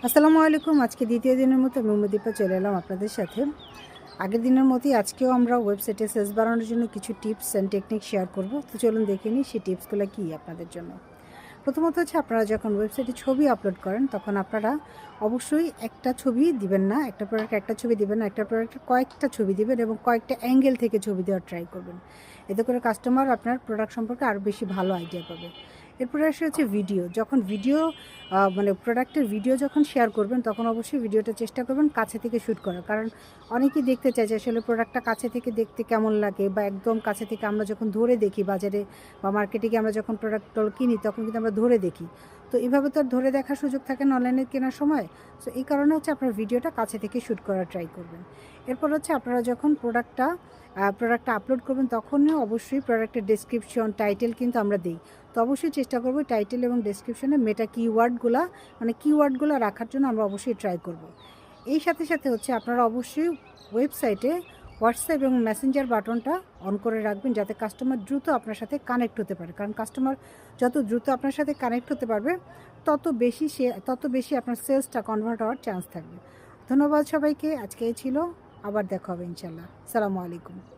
আসসালামু আলাইকুম। আজকে দ্বিতীয় দিনের মতো মৌমিদীপা চলে এলাম আপনাদের সাথে। আগের দিনের মতোই আজকেও আমরা ওয়েবসাইটে সেলস বাড়ানোর জন্য কিছু টিপস অ্যান্ড টেকনিক শেয়ার করব। তো চলুন দেখে নিই সেই টিপসগুলো কী আপনাদের জন্য। প্রথমত হচ্ছে, আপনারা যখন ওয়েবসাইটে ছবি আপলোড করেন তখন আপনারা অবশ্যই একটা ছবি দিবেন না, একটা প্রোডাক্ট একটা ছবি দিবেন না, একটা প্রোডাক্টের কয়েকটা ছবি দিবেন এবং কয়েকটা অ্যাঙ্গেল থেকে ছবি দেওয়ার ট্রাই করবেন। এতে করে কাস্টমার আপনার প্রোডাক্ট সম্পর্কে আরও বেশি ভালো আইডিয়া পাবে। এরপরে আসে হচ্ছে ভিডিও। যখন ভিডিও প্রোডাক্টের ভিডিও যখন শেয়ার করবেন তখন অবশ্যই ভিডিওটা চেষ্টা করবেন কাছে থেকে শ্যুট করার। কারণ অনেকেই দেখতে চায় যে আসলে প্রোডাক্টটা কাছে থেকে দেখতে কেমন লাগে, বা একদম কাছে থেকে আমরা যখন ধরে দেখি বাজারে বা মার্কেটে আমরা যখন প্রোডাক্টগুলো কিনি তখন কিন্তু আমরা ধরে দেখি। তো এইভাবে তো আর ধরে দেখার সুযোগ থাকে না অনলাইনে কেনার সময়। সো এই কারণে হচ্ছে আপনার ভিডিওটা কাছে থেকে শ্যুট করার ট্রাই করবেন। এরপর হচ্ছে, আপনারা যখন প্রোডাক্টটা আপলোড করবেন তখনও অবশ্যই প্রোডাক্টের ডেসক্রিপশন, টাইটেল কিন্তু আমরা দিই। তো অবশ্যই চেষ্টা করব টাইটেল এবং ডেসক্রিপশনে মেটা কিওয়ার্ডগুলো রাখার জন্য আমরা অবশ্যই ট্রাই করব। এই সাথে সাথে হচ্ছে, আপনারা অবশ্যই ওয়েবসাইটে হোয়াটসঅ্যাপ এবং মেসেঞ্জার বাটনটা অন করে রাখবেন, যাতে কাস্টমার দ্রুত আপনার সাথে কানেক্ট হতে পারে। কারণ কাস্টমার যত দ্রুত আপনার সাথে কানেক্ট হতে পারবে তত বেশি আপনার সেলসটা কনভার্ট হওয়ার চান্স থাকবে। ধন্যবাদ সবাইকে। আজকে এই ছিল, আবার দেখা হবে ইনশাল্লাহ। আসসালামু আলাইকুম।